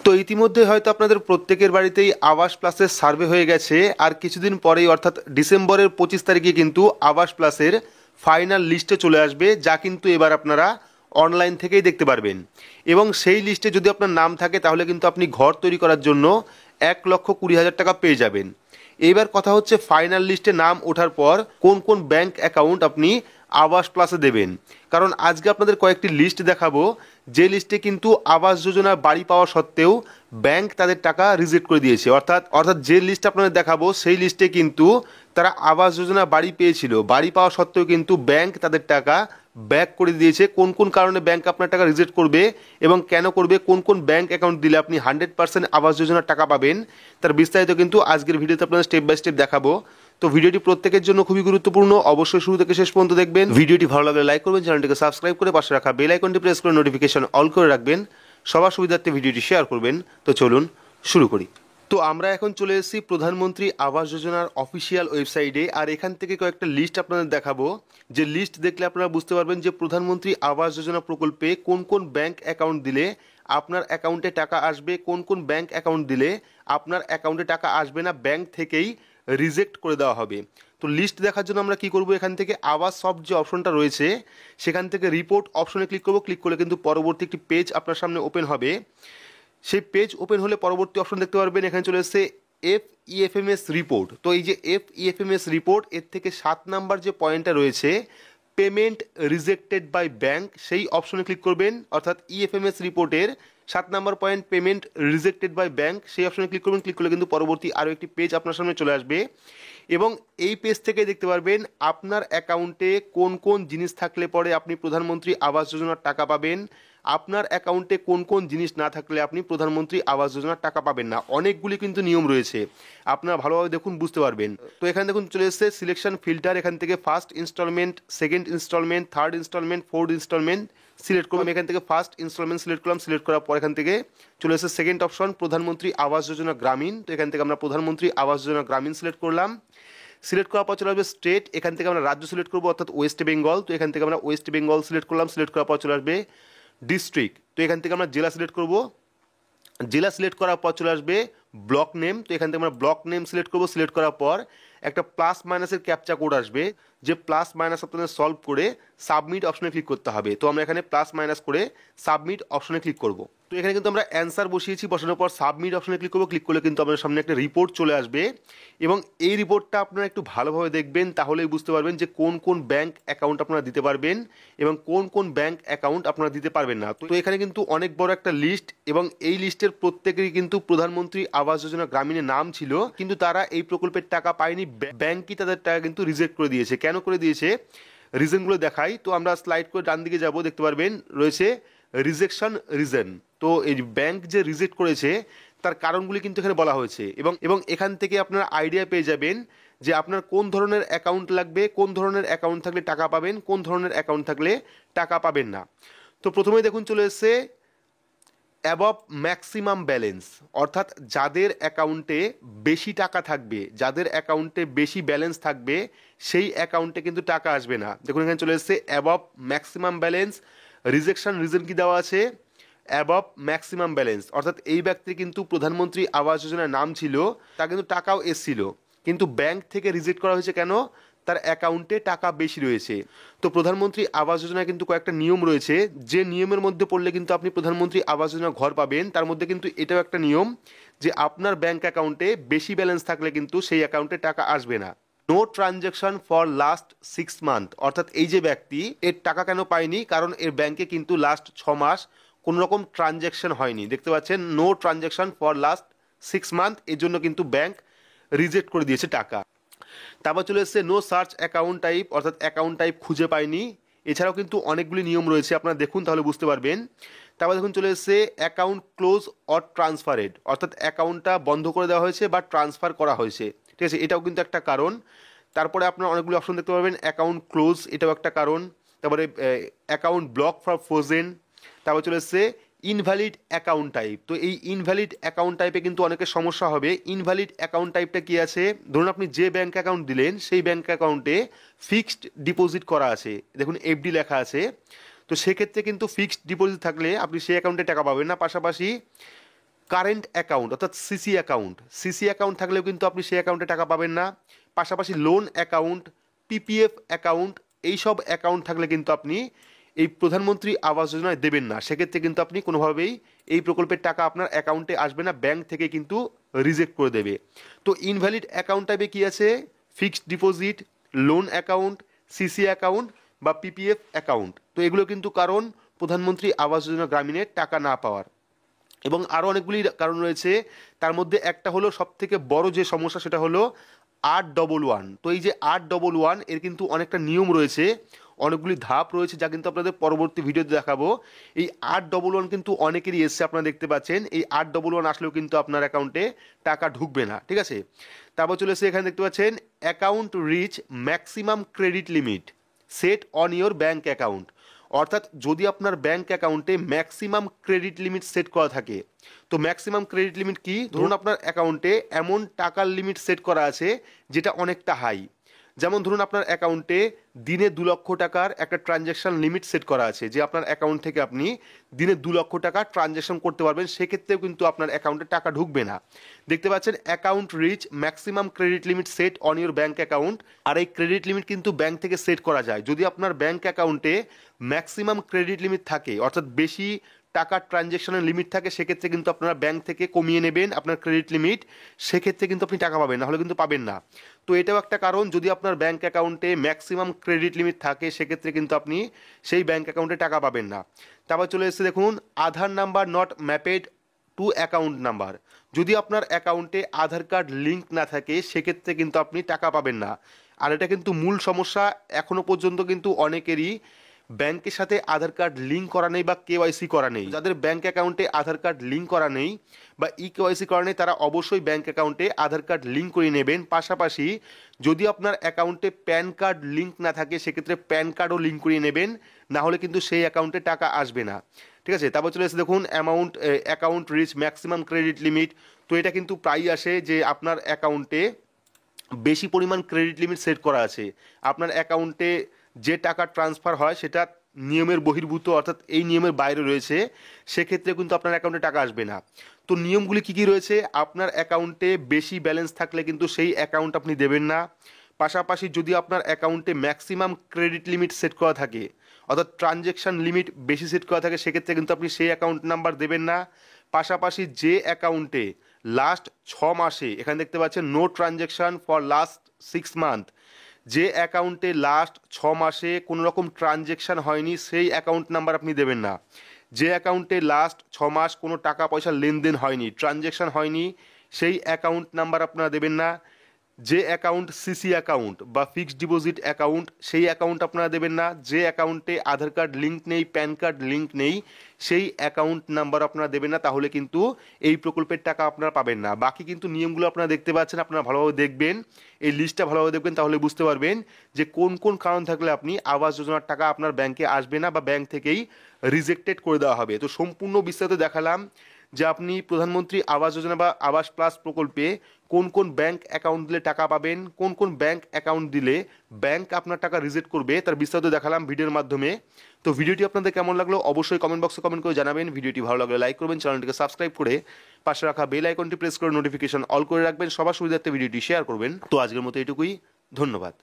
তো ইতিমধ্যে হয়তো আপনাদের প্রত্যেকের বাড়িতেই আবাস প্লাসের সার্ভে হয়ে গেছে, আর কিছুদিন পরেই অর্থাৎ ডিসেম্বরের 25 তারিখে কিন্তু আবাস প্লাসের ফাইনাল লিস্টে চলে আসবে, যা কিন্তু এবার আপনারা অনলাইন থেকেই দেখতে পারবেন। এবং সেই লিস্টে যদি আপনার নাম থাকে তাহলে কিন্তু আপনি ঘর তৈরি করার জন্য 1,20,000 টাকা পেয়ে যাবেন। এইবার কথা হচ্ছে ফাইনাল লিস্টে নাম ওঠার পর কোন কোন ব্যাংক অ্যাকাউন্ট আপনি আবাস প্লাসে দেবেন। কারণ আজকে আপনাদের কয়েকটি লিস্ট দেখাবো, যে লিস্টে কিন্তু আবাস যোজনার বাড়ি পাওয়া সত্ত্বেও ব্যাংক তাদের টাকা রিজেক্ট করে দিয়েছে। অর্থাৎ যে লিস্ট আপনাদের দেখাবো সেই লিস্টে কিন্তু তারা আবাস যোজনা বাড়ি পেয়েছিল, বাড়ি পাওয়া সত্ত্বেও কিন্তু ব্যাংক তাদের টাকা ব্যাক করে দিয়েছে। কোন কোন কারণে ব্যাংক আপনার টাকা রিজেক্ট করবে এবং কেন করবে, কোন কোন ব্যাংক অ্যাকাউন্ট দিলে আপনি 100% আবাস যোজনার টাকা পাবেন, তার বিস্তারিত কিন্তু আজকের ভিডিওতে আপনাদের স্টেপ বাই স্টেপ দেখাবো। তো ভিডিওটি প্রত্যেকের জন্য খুবই গুরুত্বপূর্ণ, অবশ্যই শুরু থেকে শেষ পর্যন্ত দেখবেন। ভিডিওটি ভালো লাগলে লাইক করবেন, চ্যানেলটিকে সাবস্ক্রাইব করে পাশে রাখা বেল আইকনটি প্রেস করে নোটিফিকেশন অল করে রাখবেন, সবার সুবিধার্থে ভিডিওটি শেয়ার করবেন। তো চলুন শুরু করি। তো আমরা এখন চলে এসেছি প্রধানমন্ত্রী আবাস যোজনার অফিসিয়াল ওয়েবসাইটে, আর এখান থেকে কয়েকটা লিস্ট আপনাদের দেখাবো, যে লিস্ট দেখলে আপনারা বুঝতে পারবেন যে প্রধানমন্ত্রী আবাস যোজনা প্রকল্পে কোন কোন ব্যাংক অ্যাকাউন্ট দিলে আপনার অ্যাকাউন্টে টাকা আসবে, কোন কোন ব্যাংক অ্যাকাউন্ট দিলে আপনার অ্যাকাউন্টে টাকা আসবে না, ব্যাংক থেকেই রিজেক্ট করে দেওয়া হবে। তো লিস্ট দেখার জন্য আমরা কি করব, এখান থেকে আবাস সফট যে অপশনটা রয়েছে সেখান থেকে রিপোর্ট অপশনে ক্লিক করব। ক্লিক করলে কিন্তু পরবর্তী একটি পেজ আপনার সামনে ওপেন হবে। সেই পেজ ওপেন হলে পরবর্তী অপশন দেখতে পারবেন, এখানে চলে এসেছে FEFMS রিপোর্ট। তো এই যে FEFMS রিপোর্ট, এর থেকে 7 নাম্বার যে পয়েন্টটা রয়েছে পেমেন্ট রিজেক্টেড বাই ব্যাংক, সেই অপশনে ক্লিক করবেন। অর্থাৎ EFMS রিপোর্টের 7 number point payment rejected by bank, সেই অপশনে ক্লিক করবেন। ক্লিক করলে কিন্তু পরবর্তী আরও একটি পেজ আপনার সামনে চলে আসবে এবং এই পেজ থেকে দেখতে পারবেন আপনার অ্যাকাউন্টে কোন কোন জিনিস থাকলে পরে আপনি প্রধানমন্ত্রী আবাস যোজনার টাকা পাবেন, আপনার অ্যাকাউন্টে কোন কোন জিনিস না থাকলে আপনি প্রধানমন্ত্রী আবাস যোজনার টাকা পাবেন না। অনেকগুলি কিন্তু নিয়ম রয়েছে, আপনারা ভালোভাবে দেখুন বুঝতে পারবেন। তো এখানে দেখুন চলে এসেছে সিলেকশন ফিল্টার, এখান থেকে first instalment, second instalment, third instalment, fourth instalment select করলাম। এখান থেকে ফার্স্ট ইনস্টলমেন্ট সিলেক্ট করলাম। সিলেক্ট করার পর এখান থেকে চলে এসেছে সেকেন্ড অপশন প্রধানমন্ত্রী আবাস যোজনা গ্রামীণ। তো এখান থেকে আমরা প্রধানমন্ত্রী আবাস যোজনা গ্রামীণ সিলেক্ট করলাম। সিলেক্ট করার পর চলে আসবে স্টেট, এখান থেকে আমরা রাজ্য সিলেক্ট করবো অর্থাৎ ওয়েস্ট বেঙ্গল। তো এখান থেকে আমরা ওয়েস্ট বেঙ্গল সিলেক্ট করলাম। সিলেক্ট করার পর চলে আসবে ডিস্ট্রিক্ট, তো এখান থেকে আমরা জেলা সিলেক্ট করব। জেলা সিলেক্ট করার পর চলে আসবে ব্লক নেম, তো এখান থেকে আমরা ব্লক নেম সিলেক্ট করব। সিলেক্ট করার পর একটা প্লাস মাইনাসের ক্যাপচা কোড আসবে, যে প্লাস মাইনাস আপনাদের সলভ করে সাবমিট অপশনে ক্লিক করতে হবে। তো আমরা এখানে প্লাস মাইনাস করে সাবমিট অপশনে ক্লিক করব। তো এখানে কিন্তু আমরা অ্যান্সার বসিয়েছি, বসানোর পর সাবমিট অপশনে ক্লিক করব। ক্লিক করলে কিন্তু আপনার সামনে একটা রিপোর্ট চলে আসবে এবং এই রিপোর্টটা আপনারা একটু ভালোভাবে দেখবেন, তাহলেই বুঝতে পারবেন যে কোন কোন ব্যাংক অ্যাকাউন্ট আপনারা দিতে পারবেন এবং কোন কোন ব্যাংক অ্যাকাউন্ট আপনারা দিতে পারবেন না। তো এখানে কিন্তু অনেক বড় একটা লিস্ট এবং এই লিস্টের প্রত্যেকেরই কিন্তু প্রধানমন্ত্রী আবাস যোজনা গ্রামীণের নাম ছিল, কিন্তু তারা এই প্রকল্পের টাকা পায়নি, ব্যাংকই তাদের টাকা কিন্তু রিজেক্ট করে দিয়েছে। কেন করে দিয়েছে রিজনগুলো দেখাই। তো আমরা স্লাইড করে ডান দিকে যাব, দেখতে পারবেন রয়েছে রিজেকশন রিজন। তো এই ব্যাংক যে রিজেক্ট করেছে তার কারণগুলি কিন্তু এখানে বলা হয়েছে এবং এখান থেকে আপনারা আইডিয়া পেয়ে যাবেন যে আপনার কোন ধরনের অ্যাকাউন্ট লাগবে, কোন ধরনের অ্যাকাউন্ট থাকলে টাকা পাবেন, কোন ধরনের অ্যাকাউন্ট থাকলে টাকা পাবেন না। তো প্রথমেই দেখুন চলে এসেছে অ্যাবভ ম্যাক্সিমাম ব্যালেন্স, অর্থাৎ যাদের অ্যাকাউন্টে বেশি টাকা থাকবে, যাদের অ্যাকাউন্টে বেশি ব্যালেন্স থাকবে সেই অ্যাকাউন্টে কিন্তু টাকা আসবে না। দেখুন এখানে চলে এসেছে above maximum balance, rejection reason কি দেওয়া আছে অ্যাবভ ম্যাক্সিমাম ব্যালেন্স, অর্থাৎ এই ব্যক্তির কিন্তু প্রধানমন্ত্রী আবাস যোজনার নাম ছিল, তার কিন্তু টাকাও এসছিল, কিন্তু ব্যাংক থেকে রিজেক্ট করা হয়েছে কেন, তার অ্যাকাউন্টে টাকা বেশি রয়েছে। তো প্রধানমন্ত্রী আবাস যোজনায় কিন্তু কয়েকটা নিয়ম রয়েছে, যে নিয়মের মধ্যে পড়লে কিন্তু আপনি প্রধানমন্ত্রী আবাস যোজনা ঘর পাবেন। তার মধ্যে কিন্তু এটাও একটা নিয়ম যে আপনার ব্যাংক অ্যাকাউন্টে বেশি ব্যালেন্স থাকলে কিন্তু সেই অ্যাকাউন্টে টাকা আসবে না। No transaction for last 6 month, অর্থাৎ এই যে ব্যক্তি এর টাকা কেন পায়নি, কারণ এর ব্যাংকে কিন্তু লাস্ট 6 মাস কোনো রকম ট্রানজ্যাকশন হয়নি। দেখতে পাচ্ছেন no transaction for last 6 month, এর জন্য কিন্তু ব্যাংক রিজেক্ট করে দিয়েছে টাকা। তারপর চলে এসেছে নো সার্চ অ্যাকাউন্ট টাইপ, অর্থাৎ অ্যাকাউন্ট টাইপ খুঁজে পায়নি। এছাড়াও কিন্তু অনেকগুলি নিয়ম রয়েছে, আপনারা দেখুন তাহলে বুঝতে পারবেন। তারপর দেখুন চলে এসেছে অ্যাকাউন্ট ক্লোজ অর ট্রান্সফারেড, অর্থাৎ অ্যাকাউন্টটা বন্ধ করে দেওয়া হয়েছে বা ট্রান্সফার করা হয়েছে, ঠিক আছে, এটাও কিন্তু একটা কারণ। তারপরে আপনারা অনেকগুলো অপশন দেখতে পাবেন, অ্যাকাউন্ট ক্লোজ এটাও একটা কারণ। তারপরে অ্যাকাউন্ট ব্লক ফর ফ্রোজেন। তারপর চলে এসেছে ইনভ্যালিড অ্যাকাউন্ট টাইপ। তো এই ইনভ্যালিড অ্যাকাউন্ট টাইপে কিন্তু অনেকের সমস্যা হবে। ইনভ্যালিড অ্যাকাউন্ট টাইপটা কি আছে, ধরুন আপনি যে ব্যাংক অ্যাকাউন্ট দিলেন সেই ব্যাংক অ্যাকাউন্টে ফিক্সড ডিপোজিট করা আছে, দেখুন এফডি লেখা আছে, তো সেক্ষেত্রে কিন্তু ফিক্সড ডিপোজিট থাকলে আপনি সেই অ্যাকাউন্টে টাকা পাবেন না। পাশাপাশি কারেন্ট অ্যাকাউন্ট অর্থাৎ সিসি অ্যাকাউন্ট থাকলেও কিন্তু আপনি সেই অ্যাকাউন্টে টাকা পাবেন না। পাশাপাশি লোন অ্যাকাউন্ট, পিপিএফ অ্যাকাউন্ট, এইসব অ্যাকাউন্ট থাকলে কিন্তু আপনি এই প্রধানমন্ত্রী আবাস যোজনায় দেবেন না। সেক্ষেত্রে কিন্তু আপনি কোনোভাবেই এই প্রকল্পের টাকা আপনার অ্যাকাউন্টে আসবে না, ব্যাংক থেকে কিন্তু রিজেক্ট করে দেবে। তো ইনভ্যালিড অ্যাকাউন্ট টাইপে কী আছে? Fixed deposit, loan account, CC account বা পিপিএফ অ্যাকাউন্ট। তো এগুলো কিন্তু কারণ প্রধানমন্ত্রী আবাস যোজনা গ্রামীণের টাকা না পাওয়ার। এবং আরও অনেকগুলি কারণ রয়েছে, তার মধ্যে একটা হলো সবথেকে বড় যে সমস্যা, সেটা হলো 811। তো এই যে 811 এর কিন্তু অনেকটা নিয়ম রয়েছে, অনেকগুলি ধাপ রয়েছে, যা কিন্তু আপনাদের পরবর্তী ভিডিওতে দেখাবো। এই 811 কিন্তু অনেকেরই এসছে, আপনারা দেখতে পাচ্ছেন। এই 811 আসলেও কিন্তু আপনার অ্যাকাউন্টে টাকা ঢুকবে না, ঠিক আছে। তারপর চলে এসে এখানে দেখতে পাচ্ছেন account reach maximum credit limit set on your bank account. অর্থাৎ যদি আপনার ব্যাঙ্ক অ্যাকাউন্টে ম্যাক্সিমাম ক্রেডিট লিমিট সেট করা থাকে, তো ম্যাক্সিমাম ক্রেডিট লিমিট কি? ধরুন আপনার অ্যাকাউন্টে এমন টাকার লিমিট সেট করা আছে যেটা অনেকটা হাই। যেমন ধরুন আপনার অ্যাকাউন্টে দিনে 2 লক্ষ টাকার একটা ট্রানজ্যাকশন লিমিট সেট করা আছে, যে আপনার অ্যাকাউন্ট থেকে আপনি দিনে 2 লক্ষ টাকা ট্রানজ্যাকশন করতে পারবেন। সেক্ষেত্রেও কিন্তু আপনার অ্যাকাউন্টে টাকা ঢুকবে না। দেখতে পাচ্ছেন account reach maximum credit limit set on your bank account. আর এই ক্রেডিট লিমিট কিন্তু ব্যাঙ্ক থেকে সেট করা যায়। যদি আপনার ব্যাঙ্ক অ্যাকাউন্টে ম্যাক্সিমাম ক্রেডিট লিমিট থাকে, অর্থাৎ বেশি টাকার ট্রানজ্যাকশনের লিমিট থাকে, সেক্ষেত্রে কিন্তু আপনারা ব্যাঙ্ক থেকে কমিয়ে নেবেন আপনার ক্রেডিট লিমিট। সেক্ষেত্রে কিন্তু আপনি টাকা পাবেন, নাহলে কিন্তু পাবেন না। তো এটাও একটা কারণ, যদি আপনার ব্যাঙ্ক অ্যাকাউন্টে ম্যাক্সিমাম ক্রেডিট লিমিট থাকে, সেক্ষেত্রে কিন্তু আপনি সেই ব্যাঙ্ক অ্যাকাউন্টে টাকা পাবেন না। তারপর চলে এসেছে দেখুন Aadhaar number not mapped to account number. যদি আপনার অ্যাকাউন্টে আধার কার্ড লিঙ্ক না থাকে, সেক্ষেত্রে কিন্তু আপনি টাকা পাবেন না। আর এটা কিন্তু মূল সমস্যা, এখনো পর্যন্ত কিন্তু অনেকেরই ব্যাংকের সাথে আধার কার্ড লিঙ্ক করা নেই বা কেওয়াইসি করা নেই। যাদের ব্যাংক অ্যাকাউন্টে আধার কার্ড লিঙ্ক করা নেই বা কেওয়াইসি করা নেই, তারা অবশ্যই ব্যাংক অ্যাকাউন্টে আধার কার্ড লিঙ্ক করে নেবেন। পাশাপাশি যদি আপনার অ্যাকাউন্টে প্যান কার্ড লিঙ্ক না থাকে, সেক্ষেত্রে প্যান কার্ডও লিঙ্ক করিয়ে নেবেন, না হলে কিন্তু সেই অ্যাকাউন্টে টাকা আসবে না, ঠিক আছে। তারপর চলে এসে দেখুন account reach maximum credit limit. তো এটা কিন্তু প্রায়ই আসে যে আপনার অ্যাকাউন্টে বেশি পরিমাণ ক্রেডিট লিমিট সেট করা আছে, আপনার অ্যাকাউন্টে যে টাকা ট্রান্সফার হয় সেটা নিয়মের বহির্ভূত, অর্থাৎ এই নিয়মের বাইরে রয়েছে, সেক্ষেত্রে কিন্তু আপনার অ্যাকাউন্টে টাকা আসবে না। তো নিয়মগুলি কী কী রয়েছে? আপনার অ্যাকাউন্টে বেশি ব্যালেন্স থাকলে কিন্তু সেই অ্যাকাউন্ট আপনি দেবেন না। পাশাপাশি যদি আপনার অ্যাকাউন্টে ম্যাক্সিমাম ক্রেডিট লিমিট সেট করা থাকে, অর্থাৎ ট্রানজ্যাকশন লিমিট বেশি সেট করা থাকে, সেক্ষেত্রে কিন্তু আপনি সেই অ্যাকাউন্ট নাম্বার দেবেন না। পাশাপাশি যে অ্যাকাউন্টে লাস্ট 6 মাসে, এখানে দেখতে পাচ্ছেন no transaction for last 6 month, যে অ্যাকাউন্টে লাস্ট 6 মাসে কোনো রকম ট্রানজ্যাকশান হয়নি, সেই অ্যাকাউন্ট নাম্বার আপনি দেবেন না। যে অ্যাকাউন্টে লাস্ট 6 মাস কোনো টাকা পয়সা লেনদেন হয়নি, ট্রানজ্যাকশান হয়নি, সেই অ্যাকাউন্ট নাম্বার আপনারা দেবেন না। যে অ্যাকাউন্ট সিসি অ্যাকাউন্ট বা ফিক্সড ডিপোজিট অ্যাকাউন্ট, সেই অ্যাকাউন্ট আপনারা দেবেন না। যে অ্যাকাউন্টে আধার কার্ড লিঙ্ক নেই, প্যান কার্ড লিঙ্ক নেই, সেই অ্যাকাউন্ট নাম্বার আপনারা দেবেন না, তাহলে কিন্তু এই প্রকল্পের টাকা আপনারা পাবেন না। বাকি কিন্তু নিয়মগুলো আপনারা দেখতে পাচ্ছেন, আপনারা ভালোভাবে দেখবেন, এই লিস্টটা ভালোভাবে দেখবেন, তাহলে বুঝতে পারবেন যে কোন কোন কারণ থাকলে আপনি আবাস যোজনার টাকা আপনার ব্যাংকে আসবে না বা ব্যাংক থেকেই রিজেক্টেড করে দেওয়া হবে। তো সম্পূর্ণ বিস্তারিত দেখালাম যে আপনি প্রধানমন্ত্রী আবাস যোজনা বা আবাস প্লাস প্রকল্পে কোন কোন ব্যাংক অ্যাকাউন্ট দিলে টাকা পাবেন, কোন কোন ব্যাংক অ্যাকাউন্ট দিলে ব্যাংক আপনার টাকা রিজেক্ট করবে, তার বিস্তারিত দেখালাম ভিডিওর মাধ্যমে। তো ভিডিওটি আপনাদের কেমন লাগলো অবশ্যই কমেন্ট বক্সে কমেন্ট করে জানাবেন। ভিডিওটি ভালো লাগলে লাইক করবেন, চ্যানেলটিকে সাবস্ক্রাইব করে পাশে রাখা বেল আইকনটি প্রেস করে নোটিফিকেশন অল করে রাখবেন। সবার সুবিধার্থে ভিডিওটি শেয়ার করবেন। তো আজকের মতো এটুকুই, ধন্যবাদ।